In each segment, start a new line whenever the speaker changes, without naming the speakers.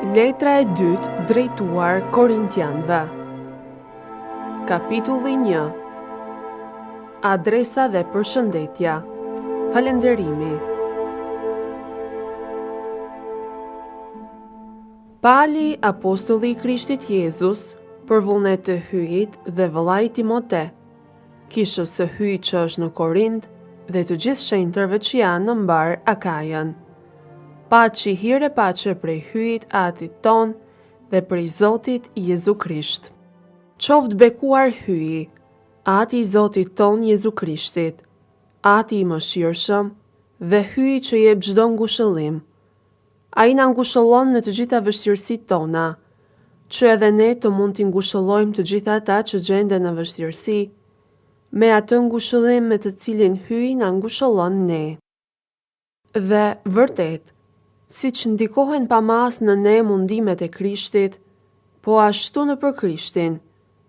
Letra e dytë drejtuar Korintianëve. Kapitulli 1. Adresa dhe përshëndetja. Falënderimi. Pali, apostulli i Krishtit Jezus, për vullnet të hyjit dhe vëllai Timote, kishës së hyjit që është në Korint dhe të gjithë shenjtërve që janë në mbar Akajën. Paçi hire paçe prej hyjit atit ton dhe prej Zotit Jezu Krisht. Qoftë bekuar hyji, ati i Zotit ton Jezu Krishtit, ati i mëshirshëm dhe hyji që jep çdo ngushëllim. Ai na ngushëllon në të gjitha vështirësitë tona, që edhe ne të mund t'i ngushëllojmë të gjitha ata që gjenden në vështirësi, me atë ngushëllim me të cilin hyji na ngushëllon ne. Dhe vërtet, siç ndikohen pamas në ne mundimet e Krishtit, po ashtu në për Krishtin,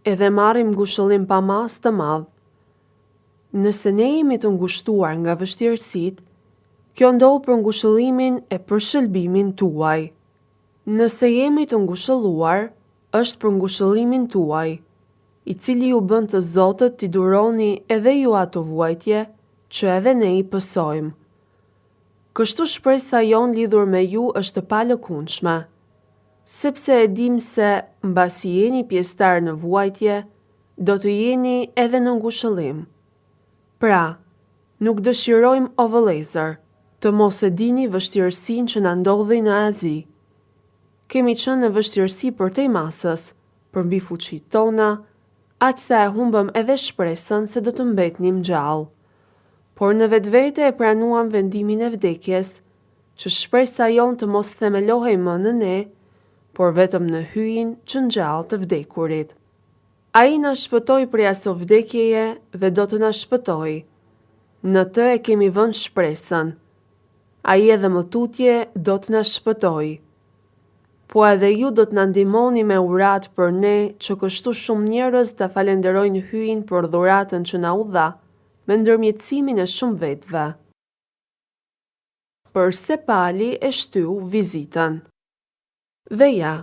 edhe marrim ngushëllim pamas të madh. Nëse ne jemi të ngushtuar nga vështirësitë, kjo ndodh për ngushëllimin e përshëlbimin tuaj. Nëse jemi të ngushëlluar, është për ngushëllimin tuaj, i cili ju bën të Zotët t'i duroni edhe ju ato vuajtje që edhe ne i pësojmë. Kështu shpresa jonë lidhur me ju është pa lëkundshme, sepse e dim se mbasi jeni pjesëtar në vuajtje, do të jeni edhe në ngushëllim. Pra, nuk dëshirojmë o vëllezër, të mos e dini vështirësinë që na ndodhi në Azi. Kemi qenë në vështirësi përtej masës, përmbi fuqitë tona, aq sa e humbëm edhe shpresën se do të mbetnim gjallë. Por në vetvete e pranuam vendimin e vdekjes, që shpresa jonë të mos themelohej më në ne, por vetëm në hyjin që ngjall të vdekurit. Ai na shpëtoi prej aso vdekjeje dhe do të na shpëtojë. Në të e kemi vënë shpresën. Ai edhe më tutje do të na shpëtojë. Po edhe ju do të na ndihmoni me uratë për ne, që kështu shumë njerëz ta falenderojnë hyjin për dhuratën që na u dha, me ndërmjetësimin e shumë vetëve. Përse Pali e shtyu vizitën. Dhe ja,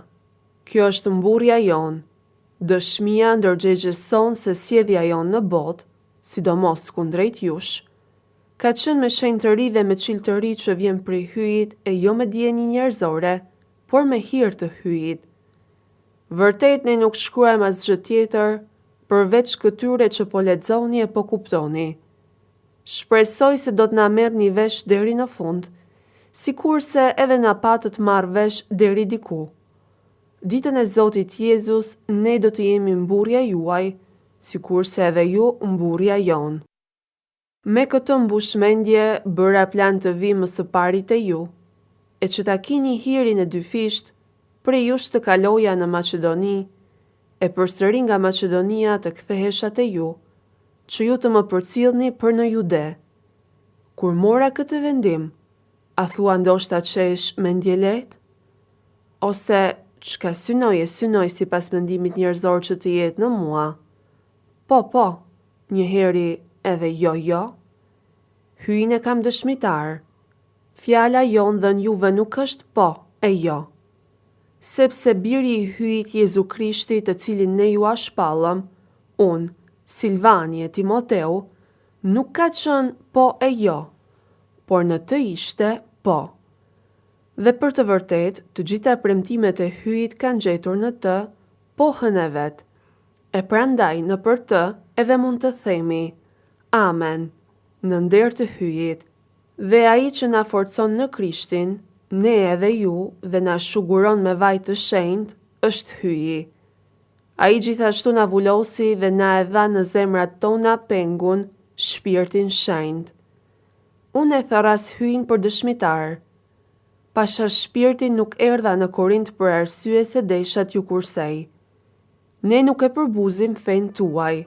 kjo është mburrja jonë, dëshmia ndërgjegjes sonë se sjellja jonë në botë, sidomos kundrejt jush, ka qenë me shenjtëri dhe me çiltëri që vjen prej hyjit e jo me dieni njerëzore, por me hir të hyjit. Vërtet ne nuk shkruajmë asgjë tjetër, përveç këtyre që po lexoni e po kuptoni. Shpresoj se do të na merrni vesh deri në fund, sikurse edhe na patët marrë vesh deri diku. Ditën e Zotit Jezus, ne do të jemi mburrja juaj, sikurse edhe ju mburrja jonë. Me këtë mbushmendje bëra plan të vi më së pari te ju, e që ta kini hirin e dyfisht, prej jush të kaloja në Maqedoni, e përsëri nga Maqedonia të kthehesha te ju, që ju të më përcjellni për në Jude. Kur mora këtë vendim, a thua ndoshta qesh mendje lehtë? Ose çka synoj sipas mendimit njerëzor që të jetë në mua? Po, njëheri edhe jo. Hyjin e kam dëshmitar. Fjala jonë dhën juve nuk është po e jo. Sepse biri i hyjit Jezu Krishti të cilin ne ju ashpallëm, unë, Silvani e Timoteu, nuk ka qenë po e jo, por në të ishte po. Dhe për të vërtet, të gjitha premtimet e hyjit kanë gjetur në të pohën e vet. E prandaj në për të edhe mund të themi, amen, në nder të hyjit. Dhe ai që na forcon në Krishtin, ne edhe ju dhe na shuguron me vaj të shenjtë, është hyji. Ai gjithashtu na vulosi dhe na e dha në zemrat tona pengun, shpirtin shenjtë. Unë e tharas hyjin për dëshmitar. Pasha shpirtin nuk erdha në Korint për arsye se desha t'ju kursej. Ne nuk e përbuzim fen tuaj,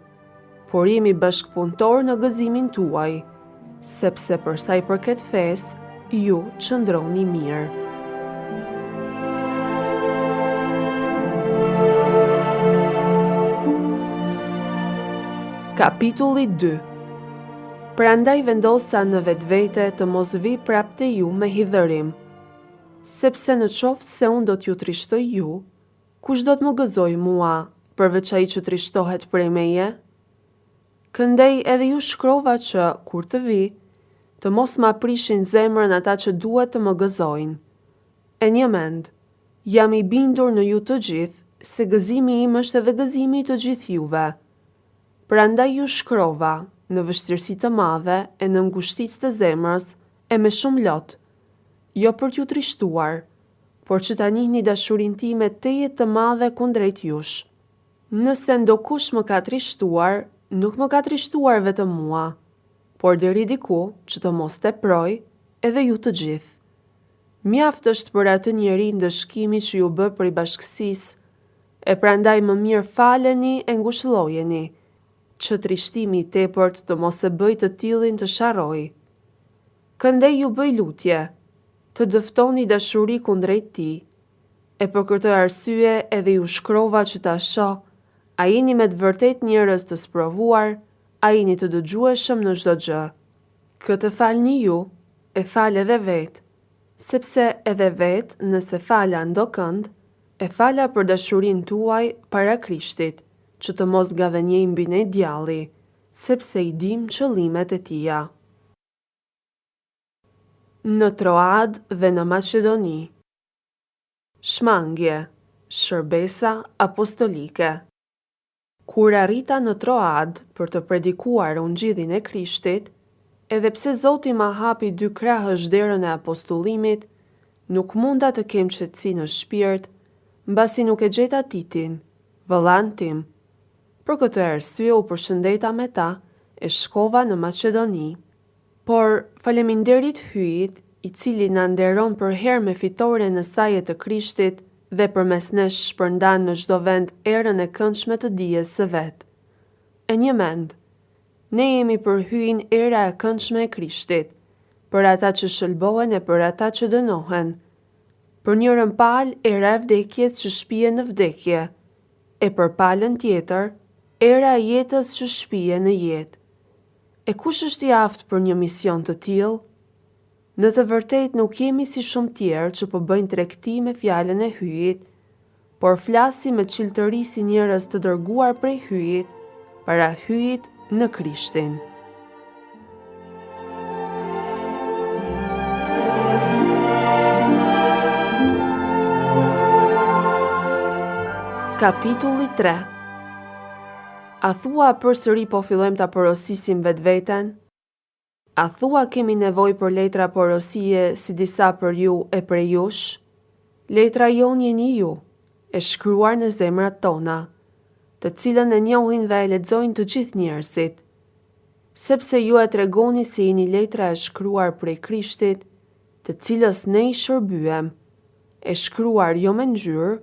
por jemi bashkëpunëtor në gëzimin tuaj, sepse për sa i përket fesë, ju qëndroni mirë. Kapitulli 2. Prandaj vendosa në vetvete të mos vi prapë te ju me hidhërim. sepse në qoftë se unë do t'ju trishtoj ju, kush do t'më gëzoj mua, përveç ai që trishtohet prej meje? Këndej edhe ju shkrova që, kur të vi, të mos ma prishin zemrën ata që duhet të më gëzojnë. E një mend, jam i bindur në ju të gjithë, se gëzimi im është edhe gëzimi i të gjithë juve. Prandaj ju shkrova, në vështirësi të madhe e në ngushticë të zemrës, e me shumë lot, jo për t'ju trishtuar, por që ta njihni dashurinë time teje të madhe kundrejt jush. Nëse ndokush më ka trishtuar, nuk më ka trishtuar vetëm mua, por deri diku që të mos teproj edhe ju të gjithë. Mjaft është për atë njeri ndëshkimi që ju bë për i bashkësisë, e prandaj më mirë faleni e ngushëllojeni, që trishtimi i tepërt të mos e bëj të tillin të sharroj. Këndej ju bëj lutje, të dëftoni dashuri kundrejt tij, e për këtë arsye edhe ju shkrova që ta shoh, a jeni me të vërtet njerëz të sprovuar, a jeni të dëgjueshëm në çdo gjë. Këtë falni ju, e fal edhe vetë, sepse edhe vetë, nëse fala ndokënd, e fala për dashurinë tuaj para Krishtit, që të mos gavënjej mbi ne djalli, sepse i dim qëllimet e tija. Në Troad dhe në Maqedoni. Shmangje, shërbesa apostolike. Kur arrita në Troad për të predikuar ungjillin e Krishtit, edhe pse Zoti ma hapi dy krahësh derën e apostullimit, nuk munda të kem qetësi në shpirt, mbasi nuk e gjeta Titin, vëllain tim. Për këtë arsye u përshëndeta me ta e shkova në Maqedoni. Por faleminderit hyjit, i cili na nderon për herë me fitoren e saj të Krishtit dhe përmes nesh shpërndan në çdo vend erën e këndshme të dijes së vet. E një mend, ne jemi për hyjin era e këndshme e Krishtit, për ata që shëlbohen e për ata që dënohen, për njërën palë era e vdekjes që shpije në vdekje, e për palën tjetër, era e jetës që shpije në jetë. E kush është i aftë për një mision të tillë? Në të vërtet nuk jemi si shumë tjerë që po bëjnë tregti me fjalën e hyjit, por flasim me çiltëri si njerëz të dërguar prej hyjit, para hyjit në Krishtin. Kapitulli 3. A thua përsëri po fillojmë ta porosisim vetveten? A thua kemi nevojë për letra porosie si disa për ju e prej jush? Letra jonë jeni ju, e shkruar në zemrat tona, të cilën e njohin dhe e lexojnë të gjithë njerëzit. Sepse ju e tregoni se jeni letra e shkruar prej Krishtit, të cilës ne i shërbyem, e shkruar jo me ngjyrë,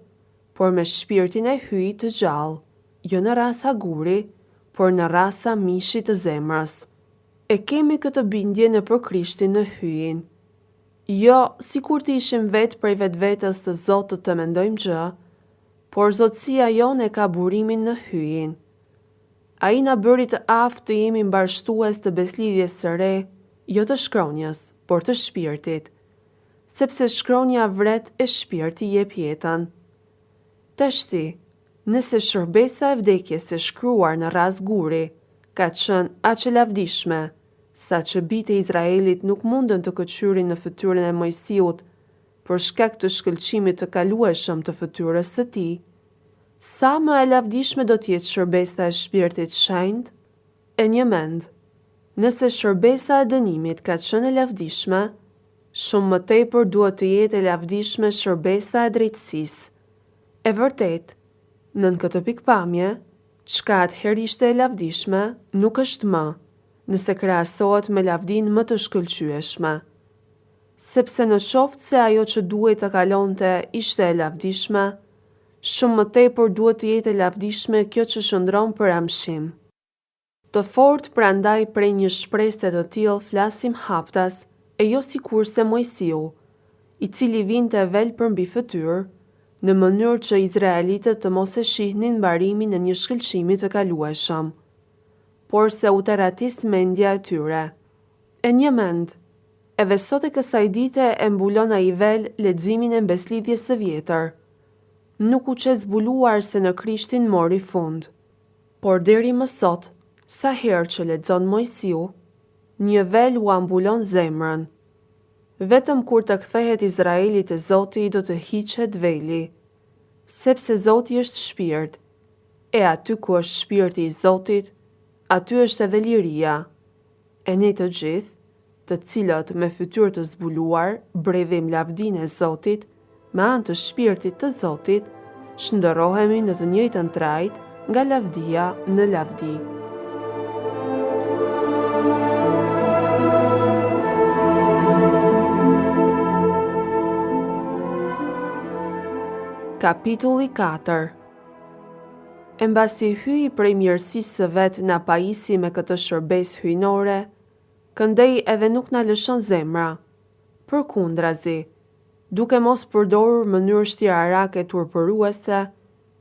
por me shpirtin e hyjit të gjallë, jo në rasa guri, por në rasa mishi të zemrës. E kemi këtë bindje në për Krishtin në hyjin. Jo, si kur të ishim vetë prej vetvetes të Zotit të mendojmë gjë, por Zotësia jonë e ka burimin në hyjin. Ai na bëri të aftë të jemi mbarshtues të beslidhjes së re, jo të shkronjës, por të shpirtit, sepse shkronja vret e shpirti jep jetën. Tashti, nëse shërbesa e vdekjes e shkruar në ras guri, ka qenë aq e lavdishme, sa që bitë e Izraelit nuk mundën të këqyrin në fytyrën e Mojsiut për shkak të shkëlqimit të kalueshëm të fytyrës së tij, sa më e lavdishme do t'jetë shërbesa e shpirtit shenjtë? E një mend, nëse shërbesa e dënimit ka qenë e lavdishme, shumë më tepër duhet të jetë e lavdishme shërbesa e drejtësisë. E vërtet, nën këtë pikpamje, çka atëherë ishte e lavdishme, nuk është më, nëse krahasohet me lavdinë më të shkëlqyeshme. Sepse në qoftë se ajo që duhet të kalonte ishte e lavdishme, shumë më tepër duhet të jetë e lavdishme kjo që shndron për amshim. Të fortë prandaj prej një shpresë të tillë flasim haptas, e jo sikurse Mojsiu, i cili vinte vel për mbi fytyrë, në mënyrë që izraelitët të mos e shihnin mbarimin e një shkëlqimi të kalueshëm, por se u taratis mendja e tyre. E një mend, Edhe sot e kësaj dite e mbulon ai vel leximin e mbeslidhjes së vjetër. Nuk u qe zbuluar se në Krishtin mori fund. Por deri më sot, sa herë që lexon Mojsiu, një vel u ambulon zemrën. Vetëm kur të kthehet Izraeli te Zoti do të hiqet veli, sepse Zoti është shpirt, e aty ku është shpirti i Zotit, aty është edhe liria. E ne të gjithë, të cilët me fytyrë të zbuluar bredhim lavdinë e Zotit, me anë të shpirtit të Zotit, shndërrohemi në të njëjtën trajt nga lavdia në lavdi. Kapitulli 4. E mbasi hyi prej mirësisë së vet na pajisi me këtë shërbes hyjnore, këndej edhe nuk na lëshon zemra. Përkundrazi, duke mos përdorur mënyrë shtirarake turpëruese,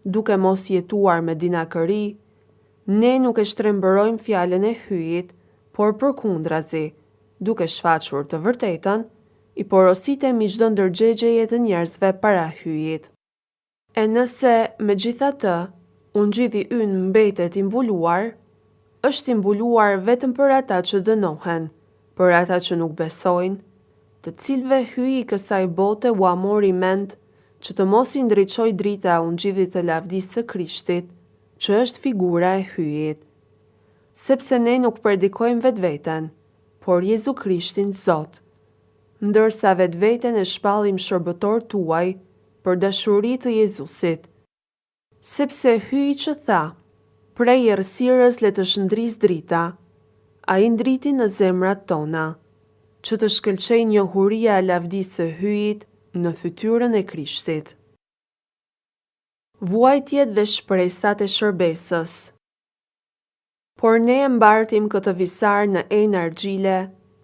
duke mos jetuar me dinakëri, ne nuk e shtrembërojmë fjalën e hyjit, por përkundrazi, duke shfaqur të vërtetën, i porositemi çdo ndërgjegjeje të njerëzve para hyjit. E nëse megjithatë, ungjilli ynë mbetet i mbuluar, është i mbuluar vetëm për ata që dënohen, për ata që nuk besojnë, të cilëve hyi i kësaj bote u mori mend që të mos i ndriçoj drita e ungjillit të lavdisë së Krishtit, që është figura e hyjit. Sepse ne nuk predikojmë vetveten, por Jezu Krishtin Zot, ndërsa vetveten e shpallim shërbëtor tuaj për dashuri të Jezusit. Sepse hyi që tha, prej errësirës le të shndris drita, ai ndriti në zemrat tona, që të shkëlqej njohuria e lavdisë së hyjit në fytyrën e Krishtit. Vuajtjet dhe shpresat e shërbesës. Por ne e mbartim këtë visar në enë argjile,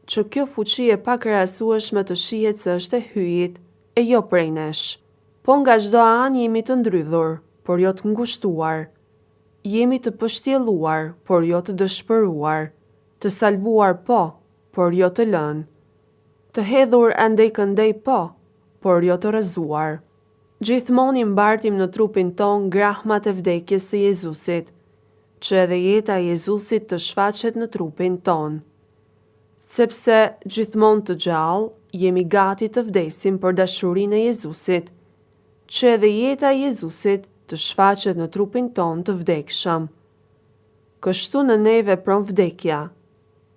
që kjo fuqi e pakrahasueshme të shihet se është e hyjit, e jo prej nesh. Po nga çdo anë jemi të ndrydhur, por jo të ngushtuar. Jemi të pështjelluar, por jo të dëshpëruar. Të salvuar po, por jo të lënë. Të hedhur andej këndej po, por jo të rrëzuar. Gjithmonë i mbartim në trupin ton grahmat e vdekjes së Jezusit, që edhe jeta e Jezusit të shfaqet në trupin ton. Sepse gjithmonë të gjallë, jemi gati të vdesim për dashurinë e Jezusit, që edhe jeta e Jezusit të shfaqet në trupin ton të vdekshëm. Kështu në ne vepron vdekja,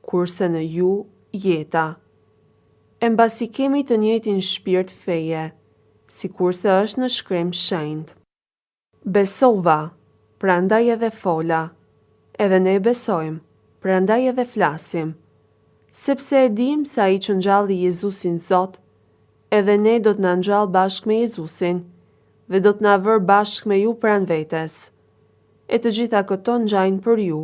kurse në ju jeta. E mbasi kemi të njëjtin shpirt feje, sikurse është në shkrim shenjtë. Besova, prandaj edhe fola, edhe ne besojmë, prandaj edhe flasim, sepse e dim se ai që ngjalli Jezusin Zot, edhe ne do të na ngjall bashkë me Jezusin, dhe do të na vër bashkë me ju pranë vetes. E të gjitha këto ngjajnë për ju,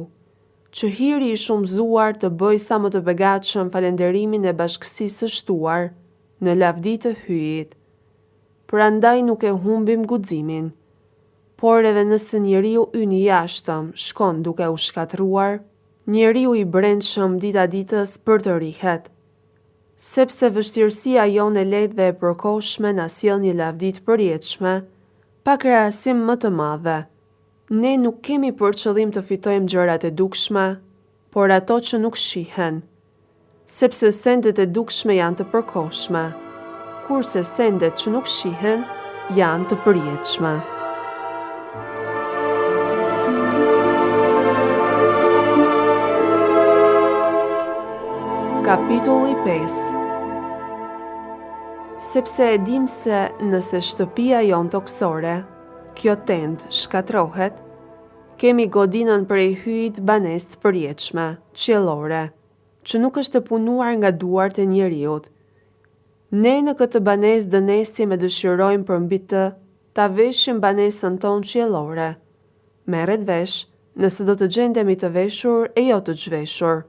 që hiri i shumëzuar të bëj sa më të begatshëm falenderimin e bashkësisë së shtuar në lavdi të hyjit. Prandaj nuk e humbim guximin, por edhe nëse njeriu ynë i jashtëm shkon duke u shkatruar, njeriu i brendshëm dita ditës për të rihet. Sepse vështirësia jonë e lehtë dhe e përkohshme na sjell një lavdi të përjetshme, pa krahasim më të madhe. Ne nuk kemi për qëllim të fitojmë gjërat e dukshme, por ato që nuk shihen, sepse sendet e dukshme janë të përkohshme, kurse sendet që nuk shihen janë të përjetshme. Kapitulli 5. Sepse e dim se nëse shtëpia jon toksore, kjo tend shkatrohet, kemi godinën prej hyjit banesë të përjetshme, qiellore, që nuk është të punuar nga duart e njeriut. Ne në këtë banesë dënesim e dëshirojmë përmbi të ta veshim banesën tonë qiellore. Merret vesh, nëse do të gjendemi të veshur e jo të zhveshur.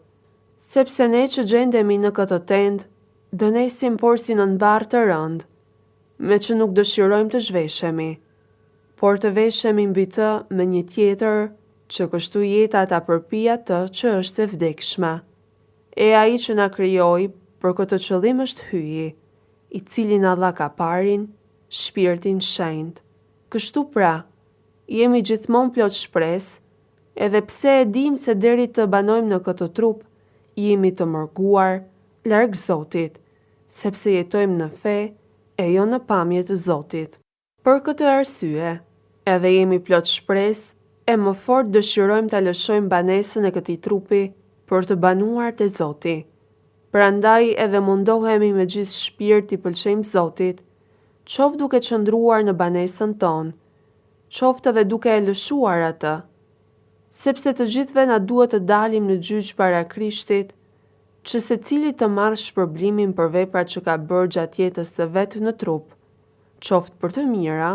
Sepse ne që gjendemi në këtë tend, dënesim por si në barë të rënd, me që nuk dëshirojmë të zhveshemi, por të veshemi mbi të me një tjetër, që kështu jeta ta përpija të që është e vdekshme. E ai që na krijoi për këtë qëllim është hyji, i cili na dha kaparin, shpirtin shenjtë. Kështu pra, jemi gjithmonë plot shpresë, edhe pse e dim se deri të banojmë në këtë trup, jemi të mërguar larg Zotit, sepse jetojmë në fe e jo në pamje të Zotit. Për këtë arsye, edhe jemi plot shpresë, e më fort dëshirojmë ta lëshojmë banesën e këtij trupi për të banuar te Zoti. Prandaj edhe mundohemi me gjithë shpirt i pëlqejmë Zotit, qoftë duke qëndruar në banesën tonë, qoftë edhe duke e lëshuar atë, sepse të gjithëve na duhet të dalim në gjyq para Krishtit, që secili të marrë shpërblimin për veprat që ka bërë gjatë jetës së vet në trup, qoftë për të mira,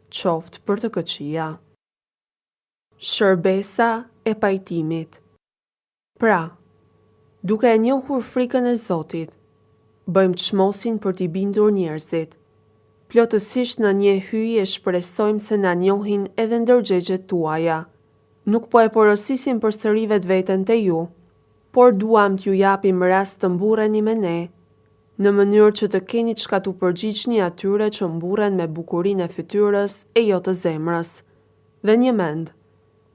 qoftë për të këqija. Shërbesa e pajtimit. Pra, duke e njohur frikën e Zotit, bëjmë çmosin për t'i bindur njerëzit. Plotësisht në një hyje shpresojmë se na njohin edhe ndërgjegjet tuaja. Nuk po e porosisim përsëri vetveten te ju, por duam t'ju japim rast të mburreni me ne, në mënyrë që të keni çka t'u përgjigjni atyre që mburren me bukurinë e fytyrës e jo të zemrës. Dhe një mend,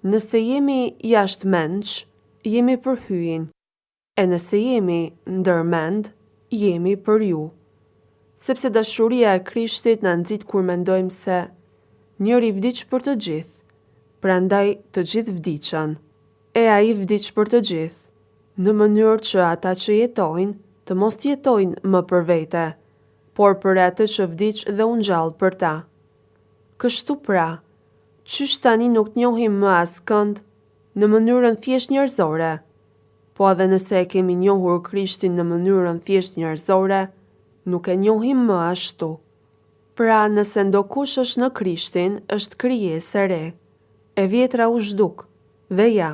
nëse jemi jashtë mendsh, jemi për hyjin, e nëse jemi ndërmend, jemi për ju. Sepse dashuria e Krishtit na nxit kur mendojmë se njëri vdiq për të gjithë, prandaj të gjithë vdiqën, e ai vdiq për të gjithë, në mënyrë që ata që jetojnë të mos jetojnë më për vete, por për atë që vdiq dhe u ngjall për ta. Kështu pra, qysh tani nuk njohim më askënd në mënyrën thjesht njerëzore, po edhe nëse e kemi njohur Krishtin në mënyrën thjesht njerëzore, nuk e njohim më ashtu. Pra, nëse ndokush është në Krishtin, është krijesë e re. E vjetra u zhduk, dhe ja,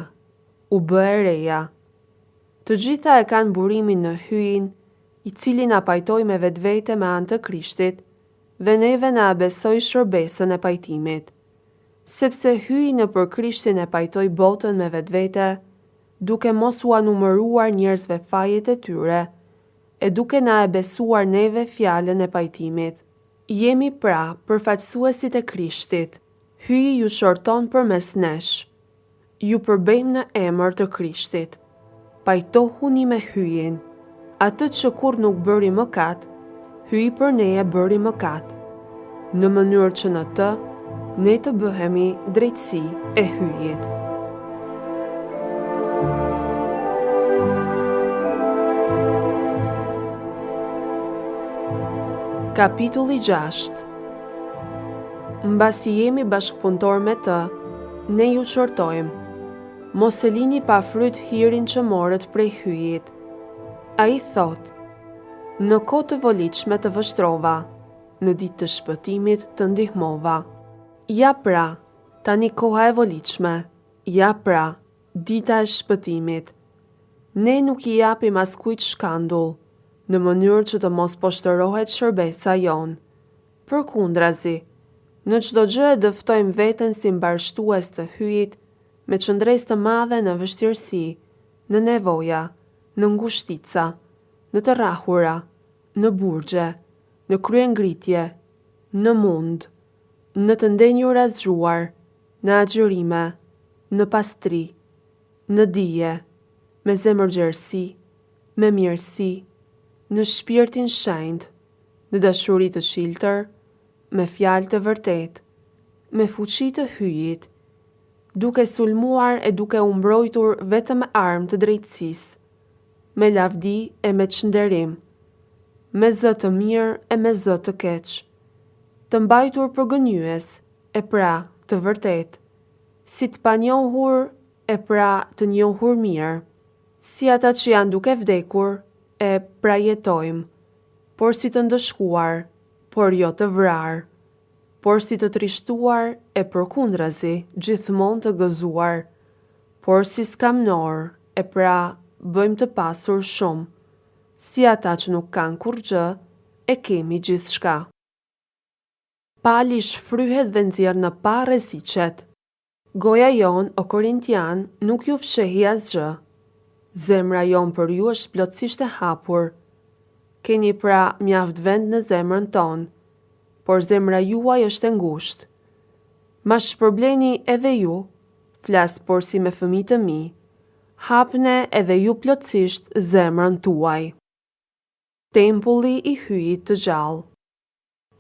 u bë e reja. Të gjitha e kanë burimin në hyjin, i cili na pajtoi me vetvete me anë të Krishtit, dhe neve na besoi shërbesën e pajtimit. Sepse hyji nëpër Krishtin e pajtoi botën me vetvete, duke mos u anumëruar njerëzve fajet e tyre, e duke na e besuar neve fjalën e pajtimit. Jemi pra përfaqësuesit e Krishtit. Hyji ju shorton përmes nesh. Ju përbejmë në emër të Krishtit. Pajtohuni me hyjin. Atë që kur nuk bëri mëkat, hyji për ne e bëri mëkat. Në mënyrë që në të, ne të bëhemi drejtësi e hyjit. Kapitulli 6. Mbasi jemi bashkëpunëtor me të, ne ju çortojmë. Mos e lini pa fryt hirin që morët prej hyjit. Ai thot: në kohë të volitshme të vështrova, në ditë të shpëtimit të ndihmova. Ja pra, tani koha e volitshme, ja pra, dita e shpëtimit. Ne nuk I japim askujt shkandull, në mënyrë që të mos poshtërohet shërbesa jonë. Përkundrazi, në çdo gjë e dëftojmë veten si mbarshtues të hyjit, me qëndresë të madhe në vështirësi, në nevoja, në ngushtica, në të rrahura, në burgje, në kryengritje, në mund, në të ndenjura zgjuar, në agjërime, në pastri, në dije, me zemërgjerësi, me mirësi, në shpirtin shenjtë, në dashuri të shiltër, me fjalë të vërtetë, me fuqi të hyjit, duke sulmuar e duke u mbrojtur vetëm armë të drejtësisë, me lavdi e me çnderim, me zë të mirë e me zë të keq, të mbajtur për gënjyes, e pra të vërtetë, si të panjohur e pra të njohur mirë, si ata që janë duke vdekur, e pra jetojmë, por si të ndëshkuar, por jo të vrarë, por si të trishtuar e përkundrazi gjithmonë të gëzuar, por si skamnor, e pra bëjmë të pasur shumë, si ata që nuk kanë kur gjë, e kemi gjithçka. Pali shfryhet dhe nxjerr në pa rreziqet. Goja jon, o Korintian, nuk ju fshehi asgjë. Zemra jon për ju është plotësisht e hapur. Keni pra mjaft vend në zemrën tonë, por zemra juaj është e ngushtë. Ma shpërbleni edhe ju, flas por si me fëmijë të mi, hapne edhe ju plotësisht zemrën tuaj. Tempulli i hyjit të gjallë.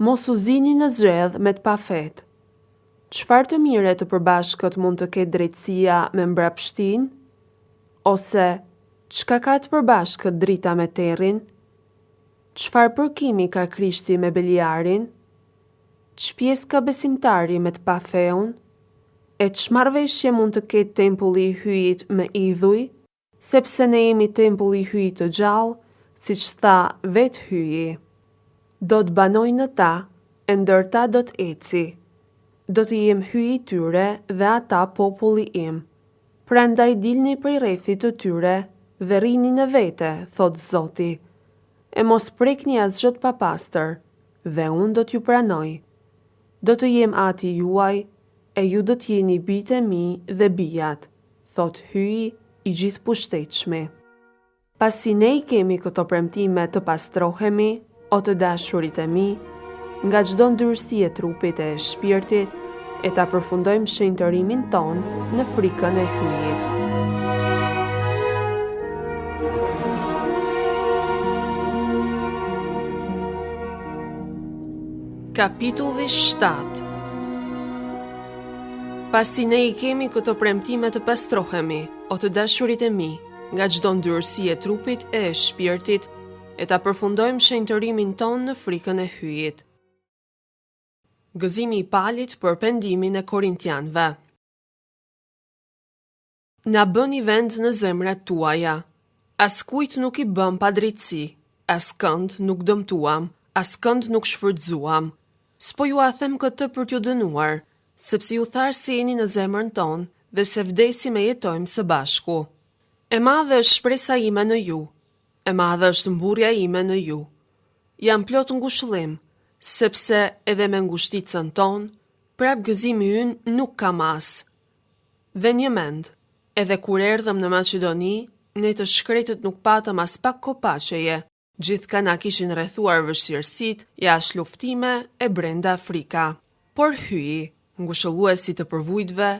Mos u zini në zgjedh me të pafet. Çfarë të mire të përbashkët mund të ketë drejtësia me mbrapshtinë? Ose çka ka të përbashkët drita me terrin? Çfarë përkimi ka Krishti me Beliarin? Ç'pjesë ka besimtari me të pafeun? E ç'marrëveshje mund të ketë tempulli i hyjit me idhuj? Sepse ne jemi tempulli i hyjit të gjallë, siç tha vetë hyji. Do të banoj në ta, e ndërta do të eci. Do të jem hyji i tyre dhe ata populli im. Prandaj dilni prej rrethit të tyre dhe rrini në vete, thot Zoti. E mos prekni asgjë të papastër, dhe unë do t'ju pranoj. Do të jem ati juaj, e ju do t'jeni bijtë e mi dhe bijat, thot hyji i gjithëpushtetshmi. Pasi ne i kemi këto premtime të pastrohemi, o të dashurit e mi, nga çdo ndyrësi e trupit e shpirtit, e ta përfundojmë shenjtërimin ton në frikën e hyjit. Kapitulli 7. Pasi ne i kemi këto premtime të pastrohemi, o të dashurit e mi, nga çdo ndyrësi e trupit e shpirtit, e ta përfundojmë shenjtërimin ton në frikën e hyjit. Gëzimi i palit për pendimin e Korintianëve. Na bëni vend në zemrat tuaja. Askujt nuk i bëm padrejtësi, askënd nuk dëmtuam, askënd nuk shfrytzuam. S'po ju a them këtë për t'ju dënuar, sepse ju thash se jeni në zemrën tonë dhe se vdesim e jetojmë së bashku. E madhe është shpresa ime në ju, e madhe është mburja ime në ju. Jam plot ngushëllim, sepse edhe me ngushticën tonë, prap gëzimi ynë nuk ka mas. Dhe një mend, edhe kur erdhëm në Maqedoni, ne të shkretët nuk patëm as pak kopaqeje, gjithka na kishin rrethuar vështirësit, jashtë luftime e brenda frika. Por hyi, ngushëlluesi të përvujtve,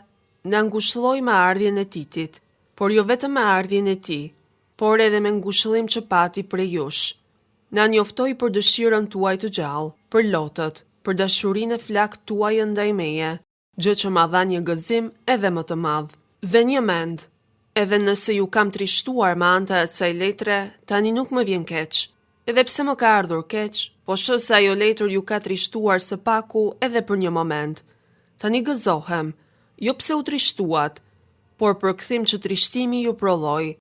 na ngushëlloi me ardhjen e Titit, por jo vetëm me ardhjen e tij, por edhe me ngushëllim që pati prej jush. Na njoftoi për dëshirën tuaj të gjallë, për lotët, për dashurinë e flak tuaj ndaj meje, gjë që ma dha një gëzim edhe më të madh. Dhe një mend, edhe nëse ju kam trishtuar me anta e kësaj letre, tani nuk më vjen keq. Edhe pse më ka ardhur keq, po shoh se ajo letër ju ka trishtuar së paku edhe për një moment. Tani gëzohem, jo pse u trishtuat, por për kthim që trishtimi ju prolloi.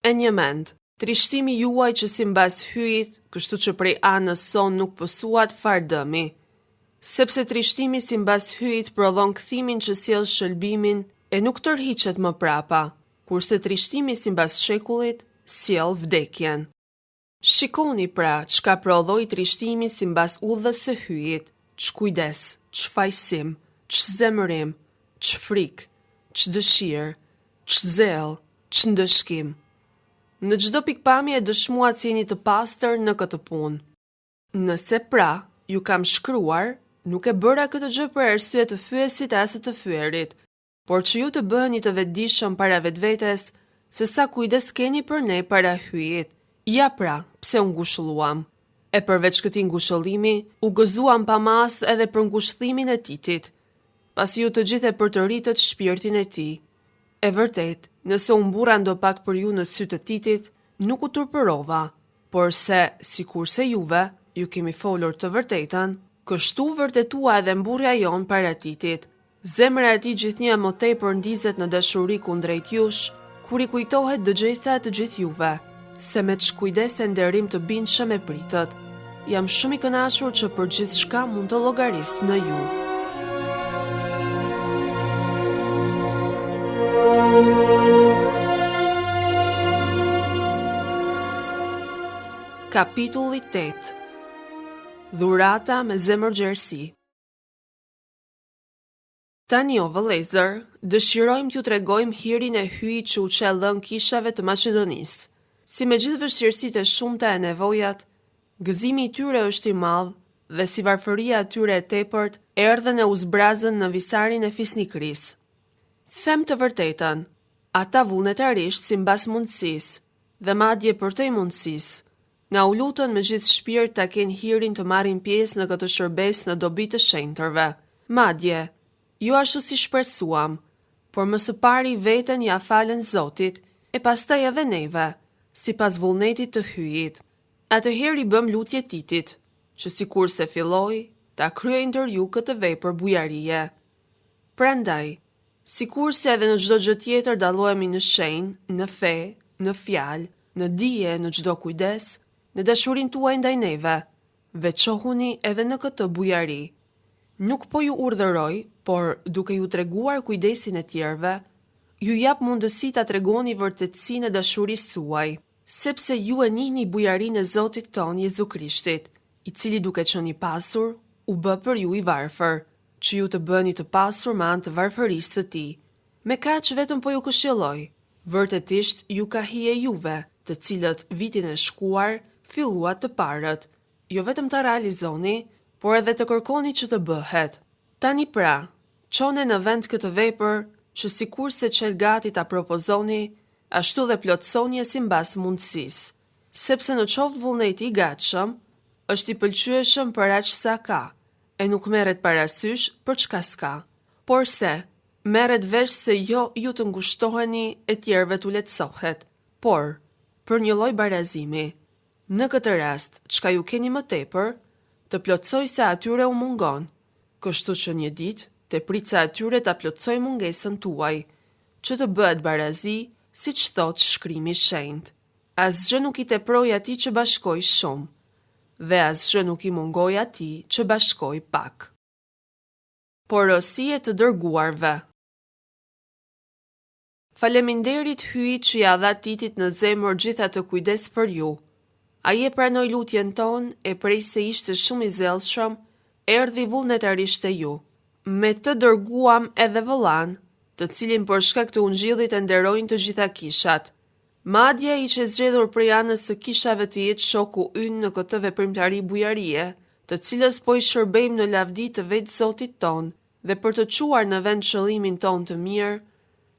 E një mend, trishtimi juaj që si mbas hyjit, kështu që prej anës son nuk pësuat far dëmi. Sepse trishtimi si mbas hyjit prodhon kthimin që sjell shëlbimin e nuk tërhiqet më prapa, kurse trishtimi si mbas shekullit sjell vdekjen. Shikoni pra çka prodhoi trishtimi si mbas udhës së hyjit, ç'kujdes, ç'fajsim, ç'zemërim, ç'frik, ç'dëshirë, ç'zell, ç'ndëshkim. Në çdo pikpamje e dëshmuat si jeni të pastër në këtë punë. Nëse pra ju kam shkruar, nuk e bëra këtë gjë për arsye të fyesit as të fyerit, por që ju të bëheni të vetëdijshëm para vetvetes se sa kujdes keni për ne para hyjit. Ja pra, pse u ngushëlluam. E përveç këtij ngushëllimi, u gëzuam pa mas edhe për ngushëllimin e Titit, pasi ju të gjithë e përtëritët shpirtin e tij. E vërtet, nëse u mbura ndo pak për ju në sy të Titit, nuk u turpërova, por se, sikurse juve, ju kemi folur të vërtetën, kështu vërtetua edhe mburja jon para Titit. Zemra e tij gjithnjë më tepër ndizet në dashuri kundrejt jush, kur i kujtohet dëgjesa të gjithë juve, se me ç'kujdes e nderim të bindshëm e pritët. Jam shumë i kënaqur që për gjithçka mund të llogaris në ju. Kapitulli 8. Dhurata me zemërgjerësi. Tani o vëllezër, dëshirojmë t'ju tregojmë hirin e hyjit që u çel lën kishave të Maqedonisë. Si me gjithë vështirësitë e shumta e nevojat, Gëzimi i tyre është i madh dhe si varfëria e tyre e tepërt erdhën e u zbrazën në visarin e fisnikërisë. Them të vërtetën, ata vullnetarisht simbas mundësisë dhe madje përtej mundësisë, nga u lutën me gjithë shpirt ta kenë hirin të marrin pjesë në këtë shërbes në dobi të shenjtërve. Madje, jo ashtu si shpresuam, por më së pari veten ja falën Zotit e pastaj edhe neve, sipas vullnetit të hyjit. Atëherë i bëm lutje Titit, që sikur se filloi, ta kryej ndër ju këtë vepër bujarie. Prandaj, sikur se edhe në çdo gjë tjetër dallohemi në shenjë, në fe, në fjalë, në dije, në çdo kujdes, në dashurinë tuaj ndaj neve, veçohuni edhe në këtë bujari. Nuk po ju urdhëroj, por duke ju treguar kujdesin e tjerëve, ju jap mundësi ta tregoni vërtetësinë e dashurisë suaj, sepse ju e njihni bujarinë e Zotit ton Jezu Krishtit, i cili duke qenë i pasur, u bë për ju i varfër, që ju të bëni të pasur me anë të varfërisë së tij. Me kaq vetëm po ju këshilloj, vërtetisht ju ka hije juve, të cilët vitin e shkuar filluat të parët, jo vetëm ta realizoni, por edhe të kërkoni që të bëhet. Tani pra, çone në vend këtë vepër, që sikur se qel gati ta propozoni, ashtu dhe plotsoni e simbas mundësisë, sepse në qoftë vullneti i gatshëm, është i pëlqyeshëm për aq sa ka, e nuk merret parasysh për çka s'ka. Por se, merret vesh se jo ju të ngushtoheni e tjerëve t'u lehtësohet, por për një lloj barazimi. Në këtë rast, çka ju keni më tepër, të plotsoj se atyre u mungon, kështu që një ditë të prit se atyre ta plotsoj mungesën tuaj, që të bëhet barazi, siç thot shkrimi i shenjtë. Asgjë nuk i teproi atij që bashkoi shumë, dhe asgjë nuk i mungoi atij që bashkoi pak. Porosie të dërguarve. Faleminderit hyjit që ja dha Titit në zemër gjitha të kujdes për ju. Ai e pranoi lutjen tonë e prej se ishte shumë i zellshëm, erdhi vullnetarisht te ju. Me të dërguam edhe vëllan, të cilin për shkak të ungjillit e nderojnë të gjitha kishat. Madje i që zgjedhur prej anës së kishave të jetë shoku ynë në këtë veprimtari bujarie, të cilës po i shërbejmë në lavdi të vetë Zotit ton, dhe për të quar në vend qëllimin ton të mirë,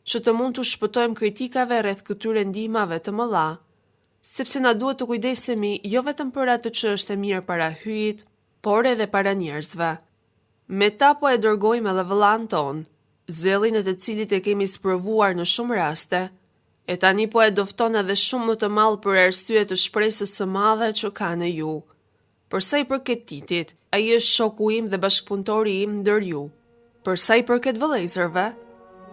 që të mund të shpëtojmë kritikave rreth këtyre ndihmave të mëdha, sepse na duhet të kujdesemi jo vetëm për atë që është e mirë para hyjit, por edhe para njerëzve. Me ta po e dërgojmë edhe vëllan ton, zellin e të cilit e kemi sprovuar në shumë raste, e tani po e dofton edhe shumë më të madh për arsye të shpresës së madhe që ka në ju. Për sa i përket Titit, ai është shoku im dhe bashkëpunëtori im ndër ju. Për sa i përket vëllezërve,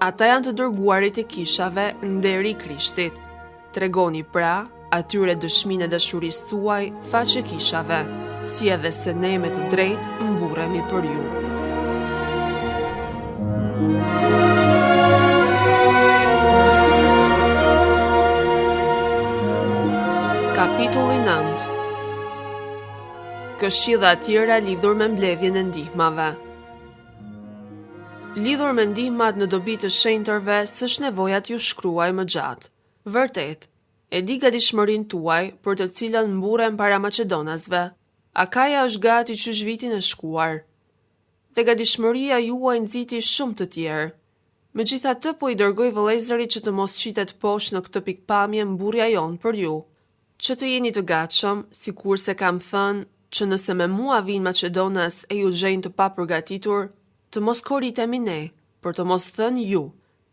ata janë të dërguarit e kishave nderi i Krishtit. Tregoni pra atyre dëshminë e dashurisë tuaj faqe kishave, si edhe se ne me të drejtë mburremi për ju. Kapitulli 9. Këshilla tjera lidhur me mbledhjen e ndihmave. Lidhur me ndihmat në dobi të shenjtërve, s'është nevoja t'ju shkruaj më gjatë. Vërtet, e di gatishmërinë tuaj për të cilën mburrem para Maqedonasve. Akaja është gati qysh vitin e shkuar. Dhe gatishmëria juaj nxiti shumë të tjerë. Megjithatë po i dërgoj vëllezërit që të mos qitet poshtë në këtë pikpamje mburrja jonë për ju. Që të jeni të gatshëm, sikurse kam thënë që nëse me mua vinë Maqedonas e ju gjejnë të papërgatitur, të mos korritemi ne, për të mos thënë ju,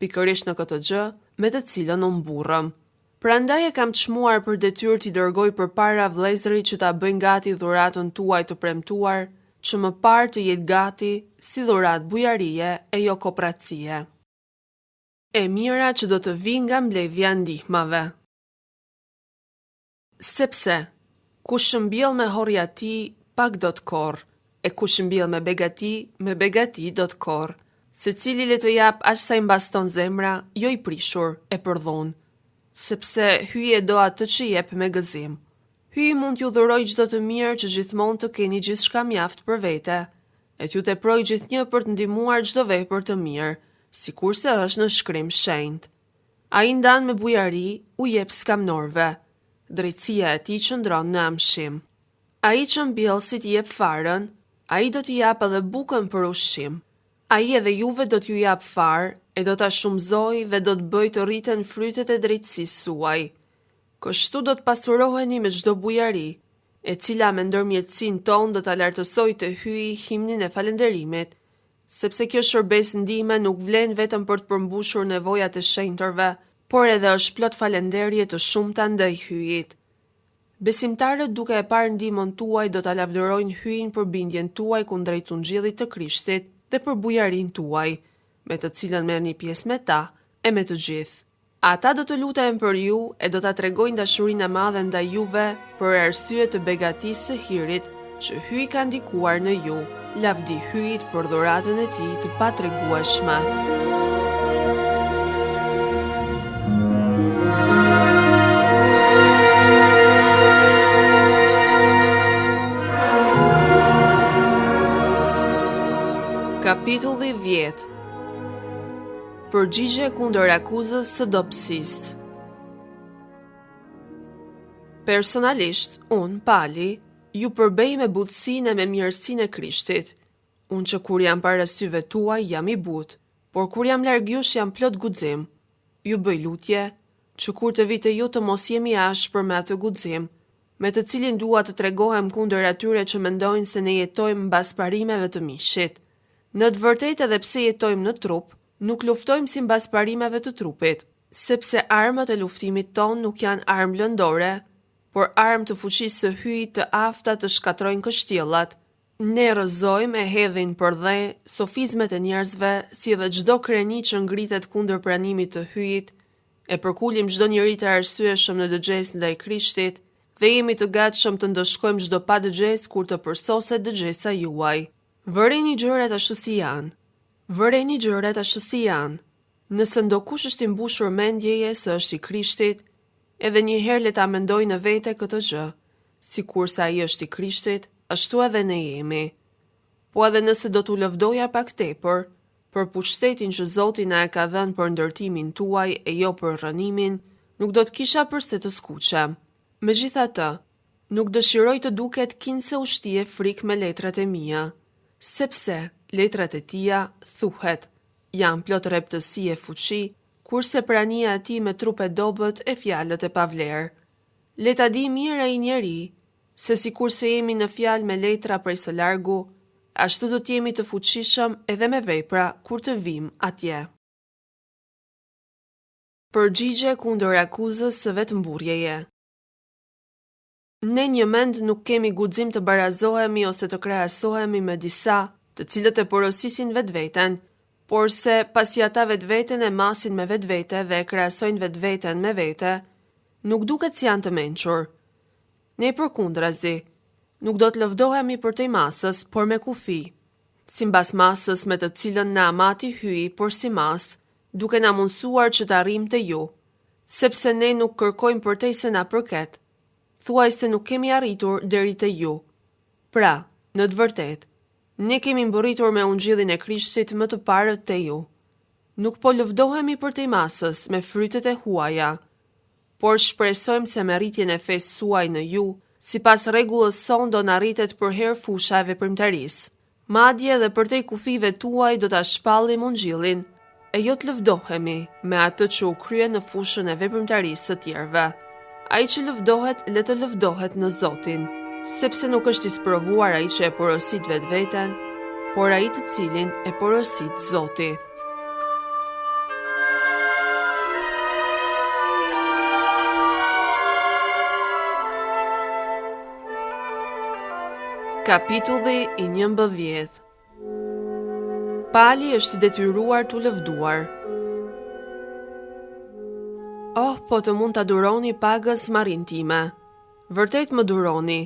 pikërisht në këtë gjë, me të cilën u mburrëm. Prandaj e kam çmuar për detyrë t'i dërgoj përpara vëllezërit që ta bëjnë gati dhuratën tuaj të premtuar, që më parë të jetë gati si dhuratë bujarie e jo kopracie. E mira që do të vinë nga mbledhja e ndihmave. Sepse, kush shëmbjell me horjati, pak do të korrë, e kush shëmbjell me begati do të korrë. Secili le të jap aq sa i mbaston zemra, jo i prishur, e përdhun, sepse hyje do atë që jep me gëzim. Hyji mund t'ju dhuroj çdo të mirë që gjithmonë të keni gjithçka mjaft për vete, e t'ju teproj gjithnjë për të ndihmuar çdo vepër të mirë, sikurse është në shkrim shenjtë. Ai ndan me bujari, u jep skamnorve. Drejtësia e tij qëndron në amshim. Ai që mbjell si t'i jep farën, ai do t'i jap edhe bukën për ushqim. Ai edhe juve do t'ju jap farë, e do t'a shumëzoj dhe do t'bëj të rriten frytet e drejtësisë suaj. Kështu do t'pasuroheni me çdo bujari, e cila me ndërmjetësinë tonë do t'a lartësoj të hyjë himnin e falënderimit, sepse kjo shërbes ndihme nuk vlen vetëm për të përmbushur nevojat e shenjtërve, por edhe është plot falënderje të shumta ndaj hyjit. Besimtarët duke e parë ndihmën tuaj do ta lavdërojnë hyjin për bindjen tuaj kundrejt Ungjillit të Krishtit dhe për bujarinë tuaj, me të cilën merrni pjesë me ta e me të gjithë. Ata do të lutejnë për ju e do ta tregojnë dashurinë e madhe ndaj juve për arsye të begatisë së hirit që hyji ka ndikuar në ju. Lavdi hyjit për dhuratën e tij të patregueshme. Kapitulli 10. Përgjigje kundër akuzës së dobësisë. Personalisht, unë, Pali, ju përbej me butësinë e me mirësinë e Krishtit. Unë që kur jam para syve tuaj jam i butë, por kur jam larg jush jam plot guxim. Ju bëj lutje, që kur të vite ju të mos jemi ashpër me atë guxim, me të cilin dua të tregohem kundër atyre që mendojnë se ne jetojmë mbas parimeve të mishit. Në të vërtetë edhe pse jetojmë në trup, nuk luftojmë si mbas parimeve të trupit, sepse armët e luftimit ton nuk janë armë lëndore, por armë të fuqisë së hyjit të afta të shkatrojnë kështjellat. Ne rrëzojmë e hedhin për dhe sofizmet e njerëzve, si edhe çdo kreni që ngritet kundër pranimit të hyjit, e përkulim çdo njeri të arsyeshëm në dëgjes ndaj Krishtit, dhe jemi të gatshëm të ndoshkojmë çdo pa dëgjes kur të përsoset dëgjesa juaj. Vëreni gjërat ashtu si janë. Vëreni gjërat ashtu si janë. Nëse ndokush është i mbushur mendjeje se është i Krishtit, edhe një herë le ta mendoj në vete këtë gjë, sikurse ai është i Krishtit, ashtu edhe ne jemi. Po edhe nëse do t'u lëvdoja pak tepër, për pushtetin që Zoti na e ka dhënë për ndërtimin tuaj e jo për rënimin, nuk do të kisha përse të skuqem. Megjithatë, nuk dëshiroj të duket kinse ushtije frikë me letrat e mia, sepse letrat e tia, thuhet, janë plot reptësi e fuqi, kurse prania e tij me trup e dobët e fjalët e pavlerë. Le ta di mirë ai njeri, se sikurse jemi në fjalë me letra prej së largu, ashtu do t'jemi të fuqishëm edhe me vepra kur të vim atje. Përgjigje kundër akuzës së vetëmburjeje. Ne një mend nuk kemi guxim të barazohemi ose të krahasohemi me disa, të cilët e porosisin vetveten, por se pasi ata vetveten e masin me vetvete dhe e krahasojnë vetveten me vete, nuk duket si janë të mençur. Ne përkundrazi, nuk do të lëvdohemi për te masës, por me kufi, simbas masës me të cilën na amati hyi, por si mas, duke na mundsuar që të arrijmë te ju, sepse ne nuk kërkojmë përtej se na përket, thuaj se nuk kemi arritur deri te ju. Pra, në të vërtetë, ne kemi mbërritur me ungjillin e Krishtit më të parë te ju. Nuk po lëvdohemi për te masës me frytet e huaja, por shpresojmë se me rritjen e fesë suaj në ju, sipas rregullës son do na rritet për herë fusha e veprimtarisë. Madje edhe për te kufive tuaj do ta shpallim ungjillin, e jo të lëvdohemi me atë që u krye në fushën e veprimtarisë së tjerëve. Ai që lëvdohet, le të lëvdohet në Zotin, sepse nuk është i sprovuar ai që e porosit vetveten, por ai të cilin e porosit Zoti. Kapitulli i 11. Pali është i detyruar t'u lëvduar. Oh, po të mund të duroni pagës marin time. Vërtet më duroni.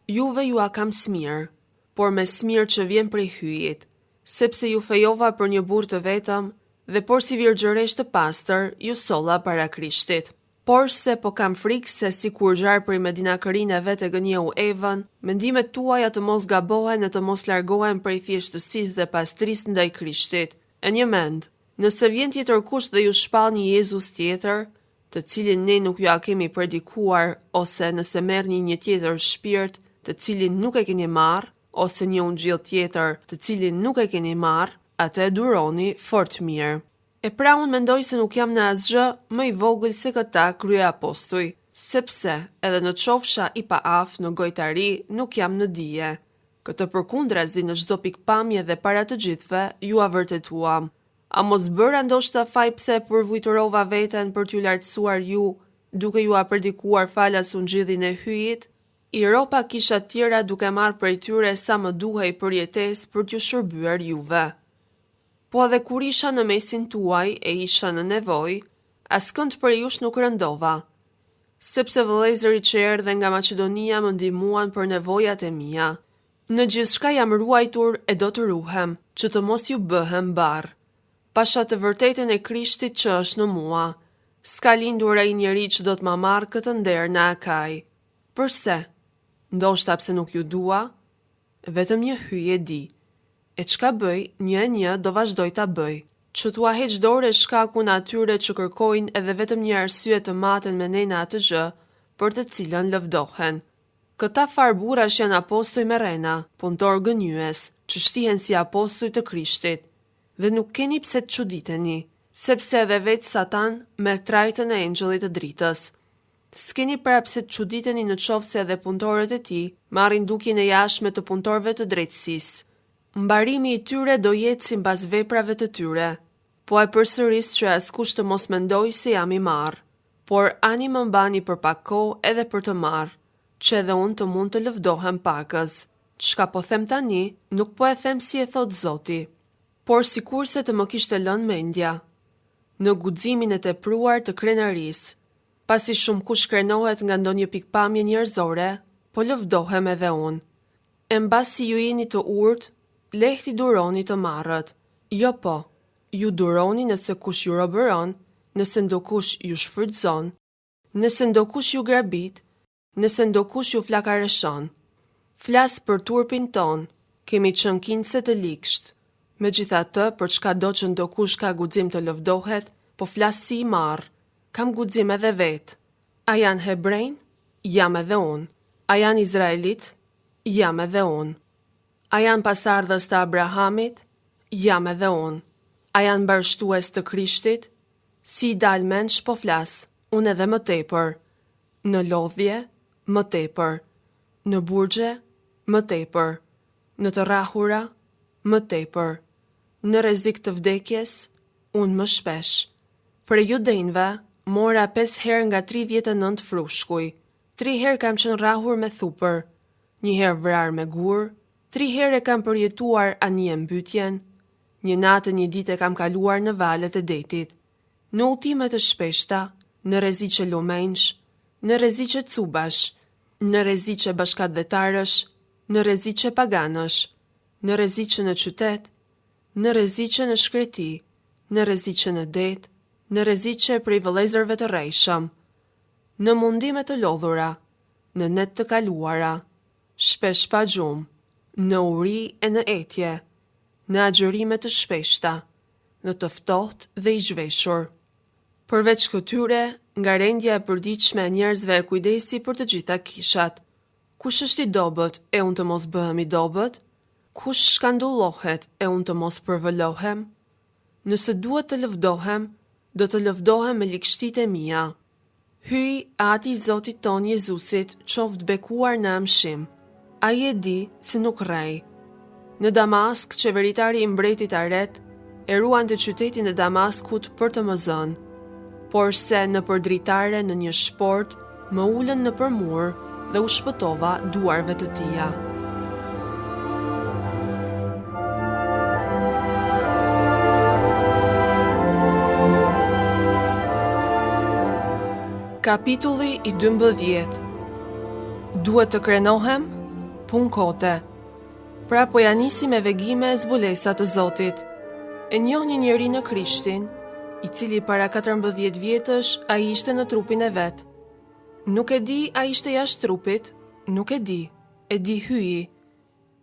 Juve ju a kam smirë, por me smirë që vjen prej hyjit, sepse ju fejova për një burr të vetëm, dhe por si virgjëresh të pastër, ju solla para Krishtit. Por se po kam frikë se si kur gjarë prej medinakërinë e vetë e gënjeu Evën, mendimet tuaja të mos gabohen e të mos largohen prej thjeshtësisë dhe pastrisë ndaj Krishtit. E një mend, nëse vjen tjetër kush dhe ju shpall një Jezus tjetër, të cilin ne nuk ju a kemi predikuar, ose nëse merrni një tjetër shpirt, të cilin nuk e keni marrë, ose një ungjil tjetër të cilin nuk e keni marrë, atë e duroni fort mirë. E pra unë mendoj se nuk jam në asgjë më i vogël se këta krye apostuj, sepse edhe në qofsha i paaftë në gojtari nuk jam në dije. Këtë përkundrazi në çdo pikpamje dhe para të gjithëve ju a vërtetuam. A mos bëra ndoshta faj pse përvujtërova veten për t'ju lartësuar ju, duke ju a predikuar falas ungjillin e hyjit? I ropa kisha tjera duke marrë prej tyre sa më duhej për jetesë për t'ju shërbyer juve. Po edhe kur isha në mesin tuaj e isha në nevojë, askënd për jush nuk rëndova, sepse vëllezërit që erdhen nga Maqedonia më ndihmuan për nevojat e mia. Në gjithçka jam ruajtur e do të ruhem, që të mos ju bëhem barr. Pasha të vërtetën e Krishtit që është në mua, s'ka lindur ai njeri që do të ma marrë këtë nder në Akaj. Përse? Ndoshta pse nuk ju dua? Vetëm një hyje di. E çka bëj, një do vazhdoj ta bëj. Që t'ua heq dorë shkakun atyre që kërkojnë edhe vetëm një arsye të maten me ne në atë gjë, për të cilën lëvdohen. Këta farburash janë apostoj me rena, punëtor gënyes, që shtihen si apostoj të Krishtit, dhe nuk keni pse të çuditeni, sepse edhe vetë Satan merr trajtën e engjëllit të dritës. S'keni pra pse të çuditeni në qoftë se edhe punëtorët e tij marrin dukjen e jashtme të punëtorëve të drejtësisë. Mbarimi i tyre do jetë sipas veprave të tyre. Po e përsëris që askush të mos mendoj se jam i marr, por ani më mbani për pak kohë edhe për të marrë, që edhe unë të mund të lëvdohem pakës. Çka po them tani, nuk po e them si e thot Zoti, por sikurse të më kishte lënë mendja. Në guximin e tepruar të krenarisë, pasi shumë kush krenohet nga ndonjë pikpamje njerëzore, po lëvdohem edhe unë. E mbasi ju jeni të urtë, lehti duroni të marrët. Jo po, ju duroni nëse kush ju robëron, nëse ndokush ju shfrytëzon, nëse ndokush ju grabit, nëse ndokush ju flakareshon. Flas për turpin ton, kemi qenë kinjse të ligsht. Megjithatë, për çka do që ndokush ka guxim të lëvdohet, po flas si i marr. Kam guxim edhe vet. A janë hebrejn? Jam edhe unë. A janë izraelit? Jam edhe unë. A janë pasardhës të Abrahamit? Jam edhe unë. A janë bashkëtues të Krishtit? Si i dal menç po flas, unë edhe më tepër. Në lodhje, më tepër. Në burgje, më tepër. Në të rrahura, më tepër. Në rrezik të vdekjes, unë më shpesh. Për judenjve, mora 5 herë nga 39 frushkuj. 3 herë kam qenë rrahur me thupër, 1 herë vrar me gur, 3 herë kam përjetuar anije mbytjen, 1 natë 1 ditë kam kaluar në valet e detit, në udhime të shpeshta, në rreziqe lumensh, në rreziqe cubash, në rreziqe bashkëdhetarësh, në rreziqe paganësh, në rreziqe në qytet, në rreziqe në shkreti, në rreziqe në det, në rreziqe prej vëllezërve të rrejshëm, në mundime të lodhura, në net të kaluara, shpesh pa gjumë, në uri e në etje, në agjërime të shpeshta, në të ftohtë dhe i zhveshur. Përveç këtyre, nga rendja e përditshme e njerëzve e kujdesi për të gjitha kishat. Kush është i dobët e unë të mos bëhem i dobët? Kush shkandullohet e unë të mos përvëlohem? Nëse duhet të lëvdohem, do të lëvdohem me likështit e mia. Hyj ati i Zotit ton Jezusit qoftë bekuar në amshim. Ai e di se nuk rrej. Në Damask, qeveritari i mbretit Aret e ruan të qytetin e Damaskut për të më zënë, por se në përdritare në një shport më ulën në përmur dhe u shpëtova duarve të tia. Kapitulli i 12. Duhet të krenohem? Pun kote. Pra po ja nisi me vegime e zbulesa të Zotit. E njoh një njeri në Krishtin, i cili para 14 vjetësh a ishte në trupin e vet. Nuk e di a ishte jashtë trupit, nuk e di hyi.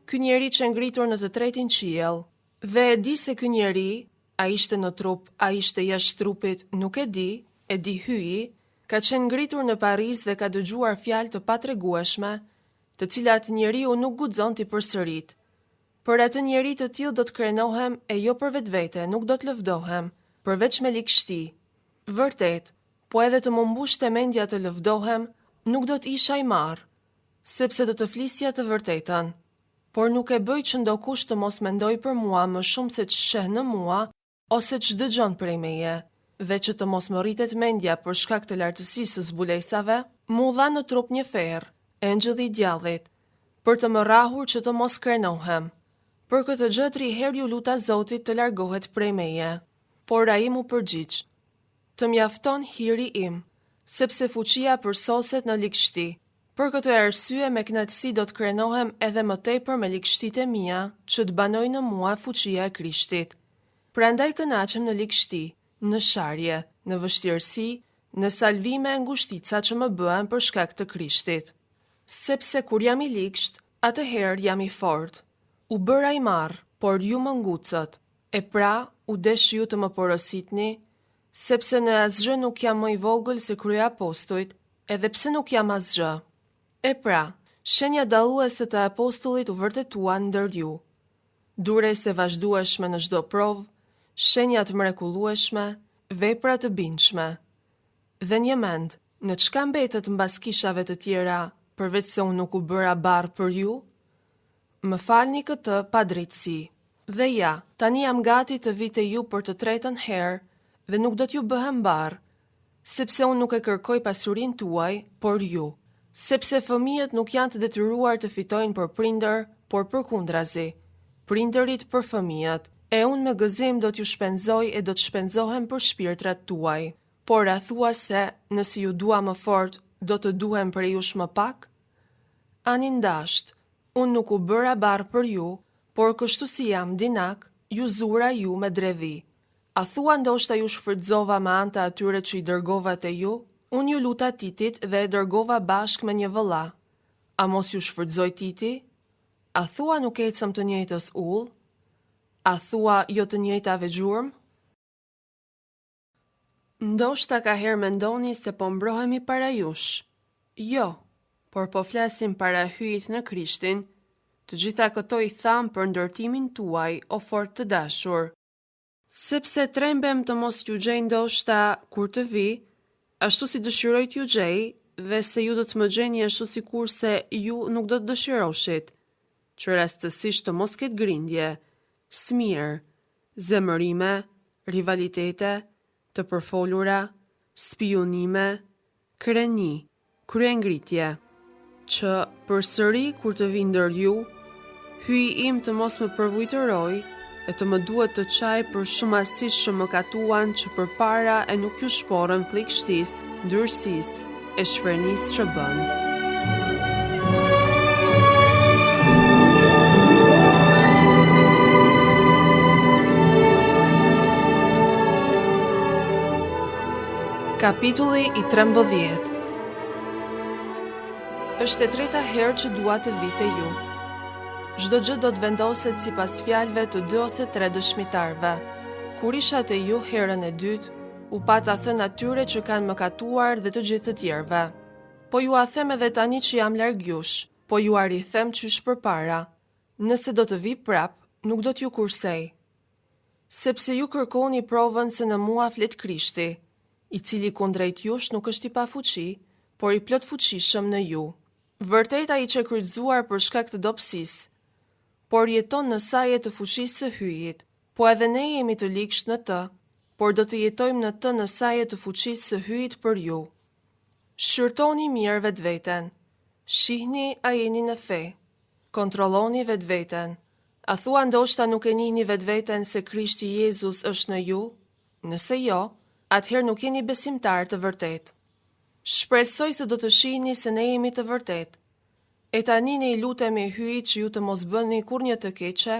Ky njeri që ngritur në të tretin qiell, dhe e di se ky njeri, a ishte në trup, a ishte jashtë trupit, nuk e di hyi, ka qenë ngritur në Paris dhe ka dëgjuar fjalë të patregueshme, të cilat njeriu nuk guxon t'i përsërit. Për atë njeri të tillë do të krenohem e jo për vetvete, nuk do të lëvdohem, përveç me likështi. Vërtet, po edhe të më mbushte mendja të lëvdohem, nuk do të isha i marrë, sepse do të flisja të vërtetën. Por nuk e bëj që ndokush të mos mendoj për mua më shumë se që sheh në mua, ose që dëgjon prej meje, dhe që të mos më rritet mendja për shkak të lartësisë së zbulesave, mu dha në trup një ferë, engjëlli i djallit, për të më rrahur që të mos krenohem. Për këtë gjë 3 herë ju luta Zotit të largohet prej meje, por ai mu përgjigj: Të mjafton hiri im, sepse fuqia përsoset në likështi. Për këtë arsye me kënaqësi do të krenohem edhe më tepër me likështitë e mia, që të banoj në mua fuqia e Krishtit. Prandaj kënaqem në likështi, në sharje, në vështirësi, në salvime e ngushtica që më bëhen për shkak të Krishtit. Sepse kur jam i likësht, atëherë jam i fortë. U bëra i marrë, por ju më ngucët, e pra u desh ju të më porositni, sepse në asgjë nuk jam më i vogël se krye apostujt, edhe pse nuk jam asgjë. E pra, shenja dalluese të apostullit u vërtetuan ndër ju. Durese vazhdueshme në çdo provë, shenja të mrekullueshme, vepra të bindshme. Dhe një mend, në çka mbetet mbas kishave të tjera, përveç se unë nuk u bëra barr për ju? Më falni këtë padrejtësi. Dhe ja, tani jam gati të vi te ju për të 3. herë, dhe nuk do t'ju bëhem barr, sepse unë nuk e kërkoj pasurinë tuaj, por ju. Sepse fëmijët nuk janë të detyruar të fitojnë për prindër, por përkundrazi, prindërit për fëmijët, e unë me gëzim do t'ju shpenzoj e do të shpenzohem për shpirtrat tuaj. Por a thua se, nëse ju dua më fort, do të duhem për jush më pak? Ani ndasht, unë nuk u bëra barë për ju, por kështu si jam dinak, ju zura ju me dredhi. A thua ndoshta ju shfrytëzova me anë të atyre që i dërgova te ju? Unë ju luta Titit dhe e dërgova bashk me një vëlla. A mos ju shfrytëzoj Titi? A thua nuk ecëm të njëjtës ull? A thua jo të njëjtave gjurmë? Ndoshta ka herë mendoni se po mbrohemi para jush. Jo, por po flasim para hyjit në Krishtin. Të gjitha këto i tham për ndërtimin tuaj, o fort të dashur. Sepse trembem të mos ju gjej ndoshta kur të vi, ashtu si dëshiroj t'ju gjej, dhe se ju do të më gjeni ashtu si kurse ju nuk do të dëshiroshit, që rastësisht të mos ketë grindje, smir, zemërime, rivalitete, të përfolura, spionime, kreni, kryengritje, që përsëri kur të vi ndër ju, hyji im të mos më përvujtëroj, e të më duhet të qaj për shumësisht që më katuan që për para e nuk ju shporën flikshtis, ndyrësis, e shfrenis që bën. Kapitulli i 13. Është e 3. herë që dua të vi te ju. Çdo gjë do të vendoset sipas fjalëve të 2 ose 3 dëshmitarëve. Kur isha te ju herën e dytë, u pata thënë atyre që kanë mëkatuar dhe të gjithë të tjerëve. Po ju a them edhe tani që jam larg jush, po ju a rithem qysh përpara. Nëse do të vi prap, nuk do t'ju kursej. Sepse ju kërkoni provën se në mua flet Krishti, i cili kundrejt jush nuk është i pa fuqi, por i plot fuqishëm në ju. Vërtet ai që kryqëzuar për shkak të dobësisë, por jeton në saje të fuqisë së hyjit, po edhe ne jemi të likësht në të, por do të jetojmë në të në saje të fuqisë së hyjit për ju. Shqyrtoni mirë vetveten, shihni a jeni në fe, kontrolloni vetveten. A thua ndoshta nuk e njihni vetveten se Krishti Jezus është në ju? Nëse jo, atëherë nuk jeni besimtar të vërtet. Shpresoj se do të shihni se ne jemi të vërtet. E tani ne i lutemi hyjit që ju të mos bëni kurrë të keqe,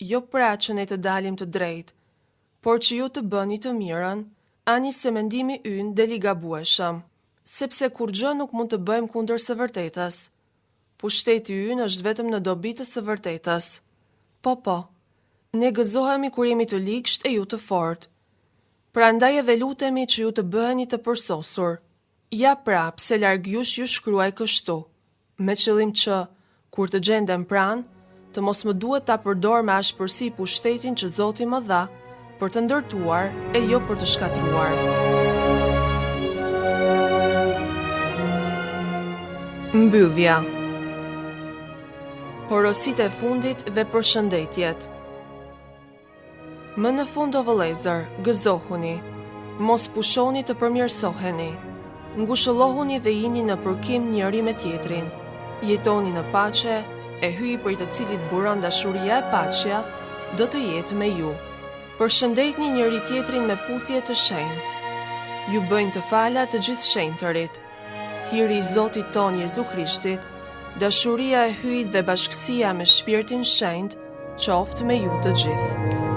jo pra që ne të dalim të drejt, por që ju të bëni të mirën, ani se mendimi ynë deli gabueshëm, sepse kur gjë nuk mund të bëjmë kundër së vërtetës. Pushteti ynë është vetëm në dobi të së vërtetës. Po, ne gëzohemi kur jemi të likësht e ju të fortë. Prandaj edhe lutemi që ju të bëheni të përsosur. Ja pra, pse larg jush ju shkruaj kështu. me qëllim që, kur të gjendem pranë, të mos më duhet ta përdor me ashpërsi pushtetin që Zoti më dha për të ndërtuar e jo për të shkatruar. Mbyllja. Porositë e fundit dhe përshëndetjet. Më në fund o vëllezër, gëzohuni, mos pushoni të përmirësoheni, ngushëllohuni dhe jini në përkim njëri me tjetrin, jetoni në paqe, e hyji për të cilit buron dashuria e paqja, do të jetë me ju. Përshëndetni njëri tjetrin me puthje të shenjtë. Ju bëjnë të fala të gjithë shenjtërit. Hiri i Zotit ton Jezu Krishtit, dashuria e hyjit dhe bashkësia me Shpirtin Shenjtë, qoftë me ju të gjithë.